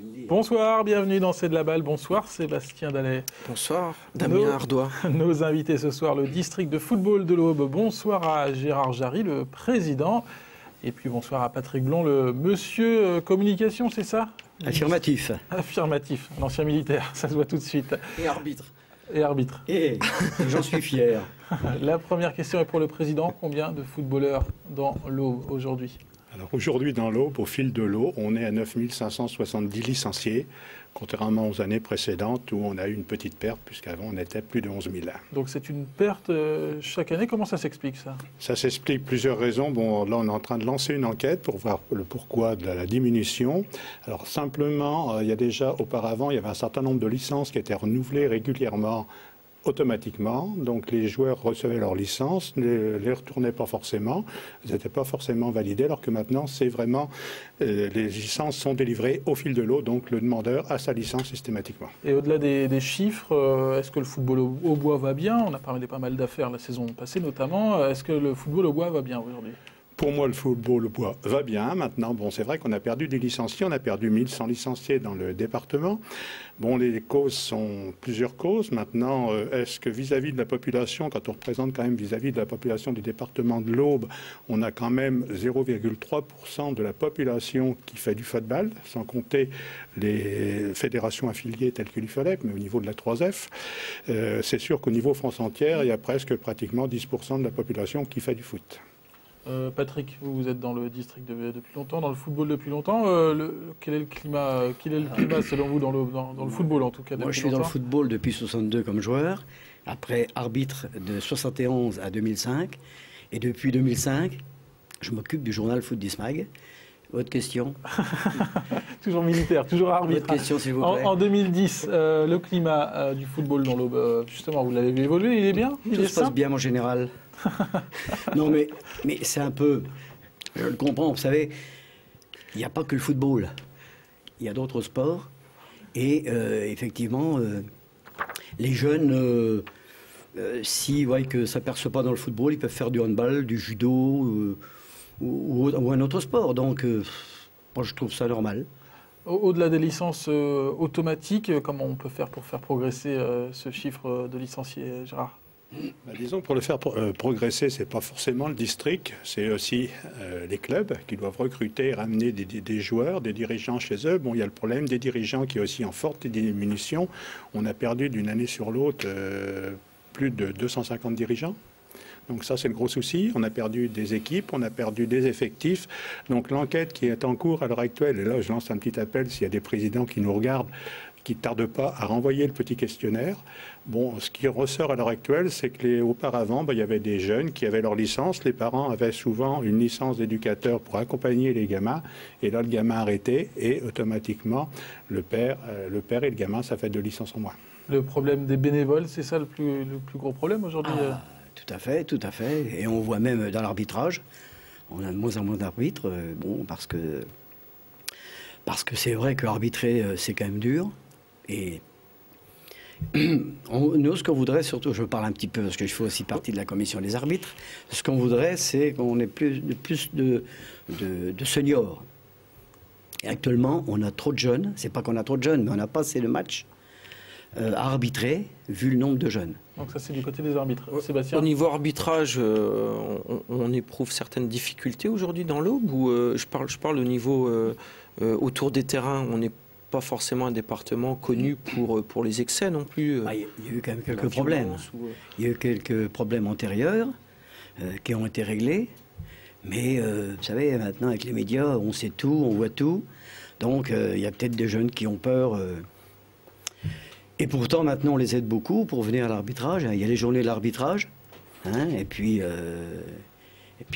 Bonsoir, bienvenue dans C'est de la balle. Bonsoir Sébastien Dallet. Bonsoir Damien Ardois. Nos invités ce soir, le district de football de l'Aube. Bonsoir à Gérard Jarry, le président. Et puis bonsoir à Patrick Blond, le monsieur communication, c'est ça? Affirmatif. Affirmatif, un ancien militaire, ça se voit tout de suite. Et arbitre. Et arbitre. Et j'en suis fier. La première question est pour le président. Combien de footballeurs dans l'Aube aujourd'hui? Alors aujourd'hui, dans l'Aube, au fil de l'eau, on est à 9 570 licenciés, contrairement aux années précédentes où on a eu une petite perte, puisqu'avant on était plus de 11 000. Donc c'est une perte chaque année. Comment ça s'explique, ça? Ça s'explique plusieurs raisons. Bon, là, on est en train de lancer une enquête pour voir le pourquoi de la diminution. Alors simplement, il y a déjà, auparavant, il y avait un certain nombre de licences qui étaient renouvelées régulièrement, automatiquement. Donc les joueurs recevaient leur licence, ne les retournaient pas forcément, elles n'étaient pas forcément validées, alors que maintenant c'est vraiment, les licences sont délivrées au fil de l'eau, donc le demandeur a sa licence systématiquement. Et au-delà des chiffres, est-ce que le football au bois va bien? On a parlé de pas mal d'affaires la saison passée notamment. Est-ce que le football au bois va bien aujourd'hui? Pour moi, le football au bois va bien. Maintenant, bon, c'est vrai qu'on a perdu des licenciés. On a perdu 1100 licenciés dans le département. Bon, les causes sont plusieurs causes. Maintenant, est-ce que vis-à-vis de la population, quand on représente quand même vis-à-vis de la population du département de l'Aube, on a quand même 0,3% de la population qui fait du football, sans compter les fédérations affiliées telles que l'IFALEC, mais au niveau de la 3F. C'est sûr qu'au niveau France entière, il y a pratiquement 10% de la population qui fait du foot. Patrick, vous êtes dans le district depuis longtemps, dans le football depuis longtemps. Quel est le climat, selon vous dans le football en tout cas? Moi je suis dans le football depuis 62 comme joueur, après arbitre de 71 à 2005. Et depuis 2005, je m'occupe du journal Foot d'Ismag. Votre question? Toujours militaire, toujours arbitre. Votre question s'il vous plaît. En 2010, le climat du football dans l'Aube, justement, vous l'avez vu évoluer, il est bien? Tout se passe bien en général. Non mais c'est un peu, je le comprends, vous savez, il n'y a pas que le football, il y a d'autres sports et effectivement les jeunes s'ils voient que ça ne perce pas dans le football, ils peuvent faire du handball, du judo ou un autre sport, donc moi je trouve ça normal. Au-delà des licences automatiques, comment on peut faire pour faire progresser ce chiffre de licenciés, Gérard? Disons, pour le faire progresser, ce n'est pas forcément le district, c'est aussi les clubs qui doivent recruter et ramener des joueurs, des dirigeants chez eux. Bon, il y a le problème des dirigeants qui est aussi en forte diminution. On a perdu d'une année sur l'autre plus de 250 dirigeants. Donc ça, c'est le gros souci. On a perdu des équipes, on a perdu des effectifs. Donc l'enquête qui est en cours à l'heure actuelle, et là je lance un petit appel s'il y a des présidents qui nous regardent, qui ne tardent pas à renvoyer le petit questionnaire. Bon, ce qui ressort à l'heure actuelle, c'est qu'auparavant, il y avait des jeunes qui avaient leur licence. Les parents avaient souvent une licence d'éducateur pour accompagner les gamins. Et là, le gamin a arrêté et automatiquement, le père et le gamin, ça fait 2 licences en moins. Le problème des bénévoles, c'est ça le plus gros problème aujourd'hui? Tout à fait, tout à fait. Et on voit même dans l'arbitrage, on a de moins en moins d'arbitres, bon, parce que c'est vrai que arbitrer, c'est quand même dur. Et nous, ce qu'on voudrait, surtout, je parle un petit peu parce que je fais aussi partie de la commission des arbitres, ce qu'on voudrait, c'est qu'on ait plus de seniors. Et actuellement, on a trop de jeunes. C'est pas qu'on a trop de jeunes, mais on n'a pas assez de matchs à arbitrer, vu le nombre de jeunes. Donc ça, c'est du côté des arbitres. Sébastien? Au niveau arbitrage, on éprouve certaines difficultés aujourd'hui dans l'Aube, ou je parle au niveau autour des terrains, on n'est pas forcément un département connu pour les excès non plus. Il y a eu quand même quelques problèmes. Il y a eu quelques problèmes antérieurs qui ont été réglés. Mais vous savez, maintenant avec les médias, on sait tout, on voit tout. Donc il y a peut-être des jeunes qui ont peur. Et pourtant, maintenant, on les aide beaucoup pour venir à l'arbitrage. Il y a les journées de l'arbitrage. Hein, et puis,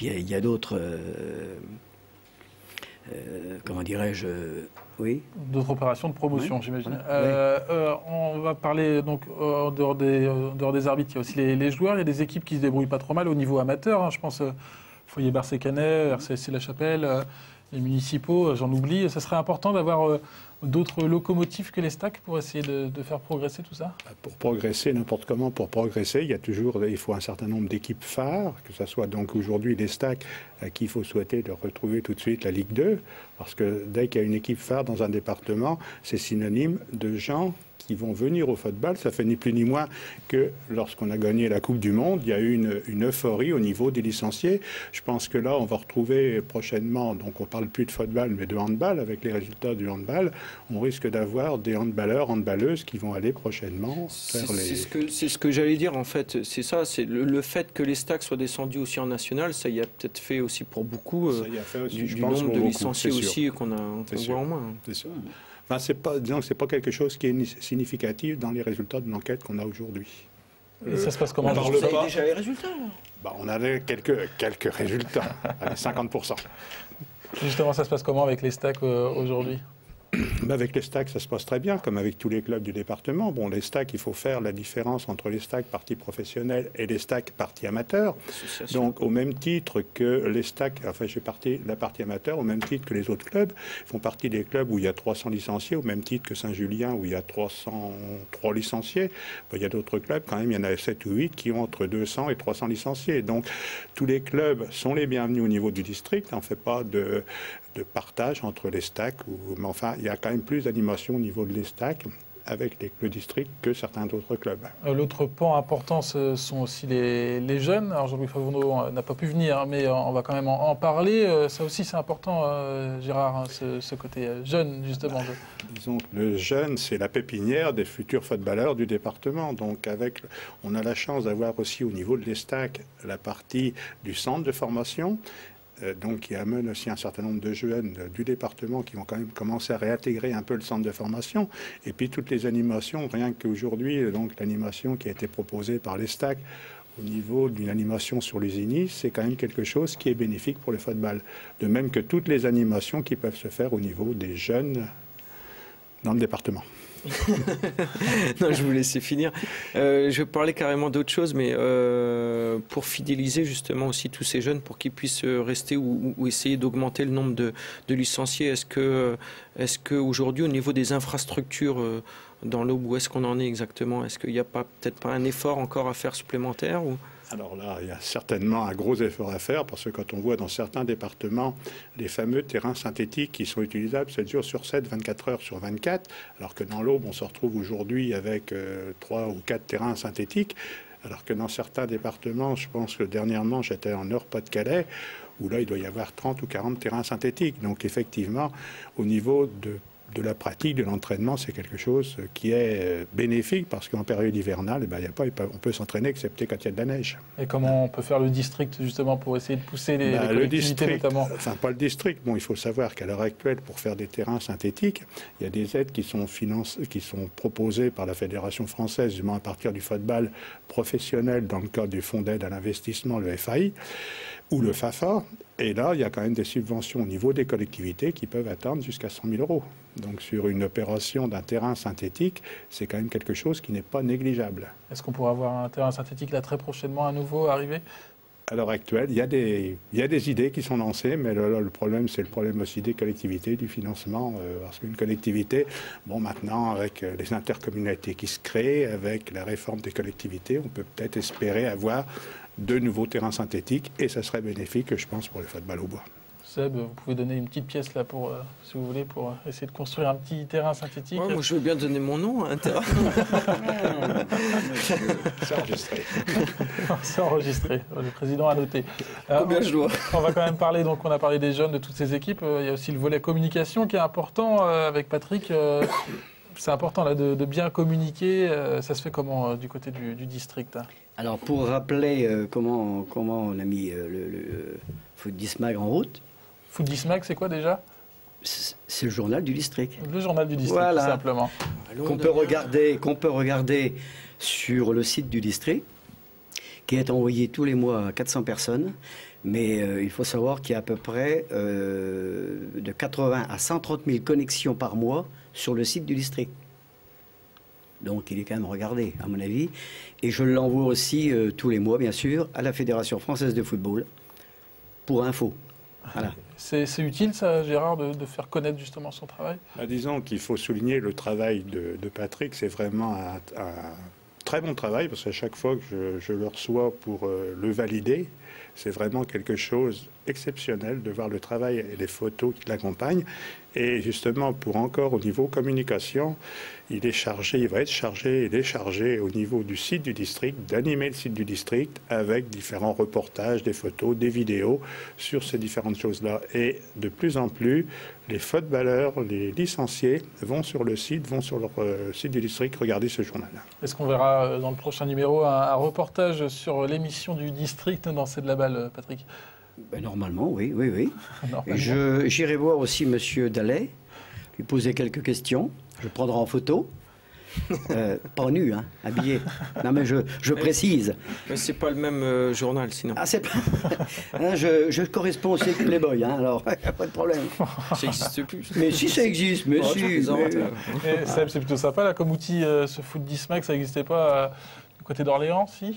il y a d'autres... comment dirais-je, oui. D'autres opérations de promotion, oui, j'imagine. On va parler, donc, en dehors des arbitres, il y a aussi les joueurs. Il y a des équipes qui se débrouillent pas trop mal au niveau amateur. Hein, je pense Foyer Barcé-Canet, RCSC La Chapelle. Les municipaux, j'en oublie. Ça serait important d'avoir d'autres locomotives que les stacks pour essayer de faire progresser tout ça? Pour progresser, n'importe comment, pour progresser, il faut un certain nombre d'équipes phares, que ce soit donc aujourd'hui les stacks, à qui il faut souhaiter de retrouver tout de suite la Ligue 2, parce que dès qu'il y a une équipe phare dans un département, c'est synonyme de gens qui vont venir au football. Ça fait ni plus ni moins que lorsqu'on a gagné la Coupe du Monde, il y a eu une euphorie au niveau des licenciés. Je pense que là, on va retrouver prochainement, donc on ne parle plus de football, mais de handball, avec les résultats du handball, on risque d'avoir des handballeurs, handballeuses qui vont aller prochainement faire les... C'est ce que j'allais dire, en fait. C'est ça, c'est le fait que les stacks soient descendus aussi en national, ça y a peut-être fait aussi pour beaucoup du nombre de licenciés aussi qu'on voit en moins. C'est sûr. Enfin, disons que ce n'est pas quelque chose qui est significatif dans les résultats de l'enquête qu'on a aujourd'hui. Et ça se passe comment? Vous avez déjà les résultats là? On avait quelques résultats, avec 50%. Justement, ça se passe comment avec les stacks aujourd'hui? Avec les stacks, ça se passe très bien, comme avec tous les clubs du département. Bon, les stacks, il faut faire la différence entre les stacks partie professionnelle et les stacks partie amateur. Donc, au même titre que les stacks, enfin, la partie amateur, au même titre que les autres clubs, font partie des clubs où il y a 300 licenciés, au même titre que Saint-Julien, où il y a 303 licenciés. Bon, il y a d'autres clubs, quand même, il y en a 7 ou 8 qui ont entre 200 et 300 licenciés. Donc, tous les clubs sont les bienvenus au niveau du district. On ne fait pas de partage entre les stacks, mais enfin, il y a quand même plus d'animation au niveau de les stacks avec le district que certains d'autres clubs. L'autre pan important, ce sont aussi les jeunes. Alors Jean-Louis Favonneau n'a pas pu venir, mais on va quand même en parler. Ça aussi, c'est important, Gérard, hein, ce côté jeune, justement. Disons que le jeune, c'est la pépinière des futurs footballeurs du département. Donc, on a la chance d'avoir aussi au niveau de l'ESTAC la partie du centre de formation, donc qui amène aussi un certain nombre de jeunes du département qui vont quand même commencer à réintégrer un peu le centre de formation. Et puis toutes les animations, rien qu'aujourd'hui, donc l'animation qui a été proposée par l'ESTAC au niveau d'une animation sur les INI, c'est quand même quelque chose qui est bénéfique pour le football. De même que toutes les animations qui peuvent se faire au niveau des jeunes dans le département. Non, je vous laissais finir. Je parlais carrément d'autre chose, mais pour fidéliser justement aussi tous ces jeunes, pour qu'ils puissent rester ou essayer d'augmenter le nombre de licenciés, est-ce que aujourd'hui, au niveau des infrastructures dans l'Aube, où est-ce qu'on en est exactement? Est-ce qu'il n'y a peut-être pas un effort encore à faire supplémentaire ou... Alors là, il y a certainement un gros effort à faire parce que quand on voit dans certains départements les fameux terrains synthétiques qui sont utilisables 7 jours sur 7, 24 heures sur 24, alors que dans l'Aube, on se retrouve aujourd'hui avec 3 ou 4 terrains synthétiques, alors que dans certains départements, je pense que dernièrement, j'étais en Nord-Pas-de-Calais, où là, il doit y avoir 30 ou 40 terrains synthétiques. Donc effectivement, au niveau de la pratique, de l'entraînement, c'est quelque chose qui est bénéfique parce qu'en période hivernale, on peut s'entraîner excepté quand il y a de la neige. Et comment on peut faire le district justement pour essayer de pousser les collectivités notamment? Enfin, pas le district. Bon, il faut savoir qu'à l'heure actuelle, pour faire des terrains synthétiques, il y a des aides qui sont proposées par la Fédération française, du moins à partir du football professionnel dans le cadre du Fonds d'aide à l'investissement, le FAI, ou le FAFA. Et là, il y a quand même des subventions au niveau des collectivités qui peuvent atteindre jusqu'à 100 000 €. Donc sur une opération d'un terrain synthétique, c'est quand même quelque chose qui n'est pas négligeable. Est-ce qu'on pourra avoir un terrain synthétique là très prochainement à nouveau arrivé? À l'heure actuelle, il y a des idées qui sont lancées, mais là, le problème, c'est le problème aussi des collectivités, du financement. Parce qu'une collectivité, bon, maintenant, avec les intercommunalités qui se créent, avec la réforme des collectivités, on peut peut-être espérer avoir de nouveaux terrains synthétiques, et ça serait bénéfique, je pense, pour le football au bois. Seb, vous pouvez donner une petite pièce là pour, si vous voulez, pour essayer de construire un petit terrain synthétique. Ouais, moi, je veux bien donner mon nom à un terrain. C'est enregistré. C'est enregistré. Le président a noté. Combien je dois? On va quand même parler, donc on a parlé des jeunes, de toutes ces équipes. Il y a aussi le volet communication qui est important avec Patrick. C'est important là, de bien communiquer. Ça se fait comment du côté du district? Alors pour rappeler comment on a mis le Foot Dismag en route. Foot Dismag, c'est quoi déjà? C'est le journal du district. Le journal du district, voilà. Tout simplement. Qu'on peut regarder sur le site du district, qui est envoyé tous les mois à 400 personnes. Mais il faut savoir qu'il y a à peu près de 80 à 130 000 connexions par mois sur le site du district. Donc il est quand même regardé, à mon avis. Et je l'envoie aussi tous les mois, bien sûr, à la Fédération française de football, pour info. Voilà. C'est utile, ça, Gérard, de faire connaître justement son travail? Disons qu'il faut souligner le travail de Patrick. C'est vraiment un très bon travail, parce qu'à chaque fois que je le reçois pour le valider, c'est vraiment quelque chose exceptionnel de voir le travail et les photos qui l'accompagnent. Et justement, pour encore au niveau communication, il va être chargé et déchargé au niveau du site du district, d'animer le site du district avec différents reportages, des photos, des vidéos sur ces différentes choses-là. Et de plus en plus, les footballeurs, les licenciés vont sur le site, vont sur leur site du district regarder ce journal. Est-ce qu'on verra dans le prochain numéro un reportage sur l'émission du district dans C'est de la balle, Patrick? Normalement, oui, oui, oui. Normalement. J'irai voir aussi M. Dallet, lui poser quelques questions. Je le prendrai en photo. Pas nu, hein, habillé. Non, mais je précise. Mais c'est pas le même journal, sinon. Ah, c'est pas... Hein, je corresponds aussi avec Playboy, hein, alors pas de problème. Ça n'existe plus. Mais si ça existe, mais si. Et Seb, c'est plutôt sympa là, comme outil, ce foot 10 Max, ça n'existait pas du côté d'Orléans, si?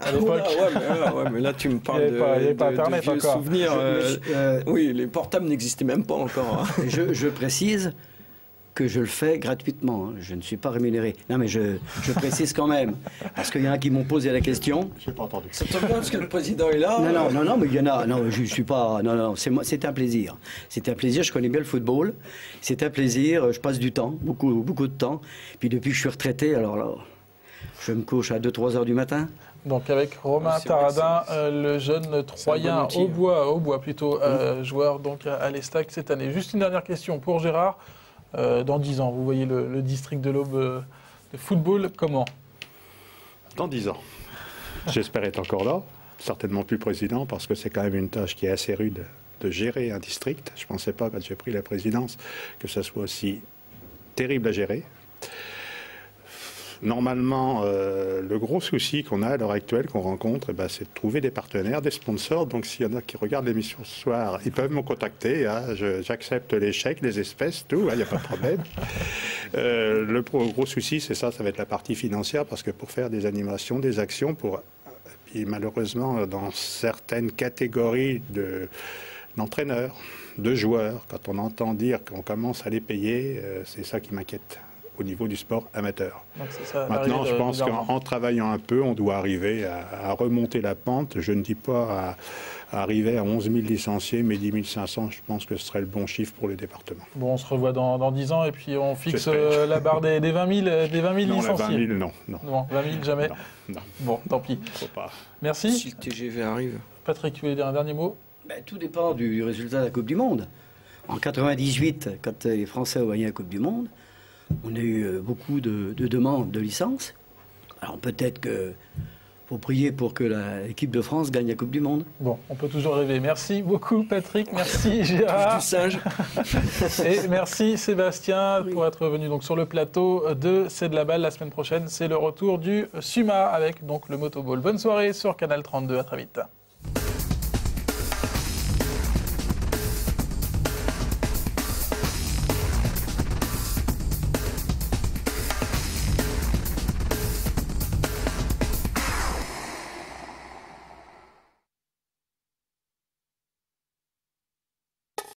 À l'époque. Mais là, tu me parles Il y avait pas Internet vieux encore. souvenirs. Oui, les portables n'existaient même pas encore. Hein. Je précise que je le fais gratuitement. Hein. Je ne suis pas rémunéré. Non, mais je précise quand même. Parce qu'il y en a qui m'ont posé la question. Je n'ai pas entendu. Ça tombe bien parce que le président est là. Non, mais il y en a. Non, je suis pas. Non, c'est un plaisir. C'est un plaisir. Je connais bien le football. C'est un plaisir. Je passe du temps, beaucoup de temps. Puis depuis que je suis retraité, alors là, je me couche à 2-3 heures du matin. Donc avec Romain Taradin, le jeune Troyen au bois plutôt, joueur donc à l'Estac cette année. Juste une dernière question pour Gérard. Dans 10 ans, vous voyez le district de l'Aube de football comment? Dans 10 ans. J'espère être encore là, certainement plus président, parce que c'est quand même une tâche qui est assez rude de gérer un district. Je ne pensais pas, quand j'ai pris la présidence, que ça soit aussi terrible à gérer. Normalement, le gros souci qu'on a à l'heure actuelle, qu'on rencontre, c'est de trouver des partenaires, des sponsors. Donc, s'il y en a qui regardent l'émission ce soir, ils peuvent me contacter. Hein, j'accepte les chèques, les espèces, tout, il n'y a pas de problème. Le gros souci, c'est ça va être la partie financière, parce que pour faire des animations, des actions, puis malheureusement, dans certaines catégories d'entraîneurs, de joueurs, quand on entend dire qu'on commence à les payer, c'est ça qui m'inquiète au niveau du sport amateur. Maintenant, je pense qu'en travaillant un peu, on doit arriver à remonter la pente. Je ne dis pas à arriver à 11 000 licenciés, mais 10 500, je pense que ce serait le bon chiffre pour le département. Bon, on se revoit dans 10 ans et puis on fixe la barre des 20 000 licenciés. Non, 20 000, non. Non, 20 000, jamais. Non. Bon, tant pis. Faut pas. Merci. Si le TGV arrive. Patrick, tu voulais dire un dernier mot? Tout dépend du résultat de la Coupe du Monde. En 98, quand les Français ont gagné la Coupe du Monde, on a eu beaucoup de demandes de licence. Alors peut-être qu'il faut prier pour que l'équipe de France gagne la Coupe du Monde. Bon, on peut toujours rêver. Merci beaucoup Patrick, merci Gérard. Du singe. Et merci Sébastien pour être venu donc sur le plateau de C'est de la balle. La semaine prochaine, c'est le retour du SUMA avec donc le motoball. Bonne soirée sur Canal 32, à très vite.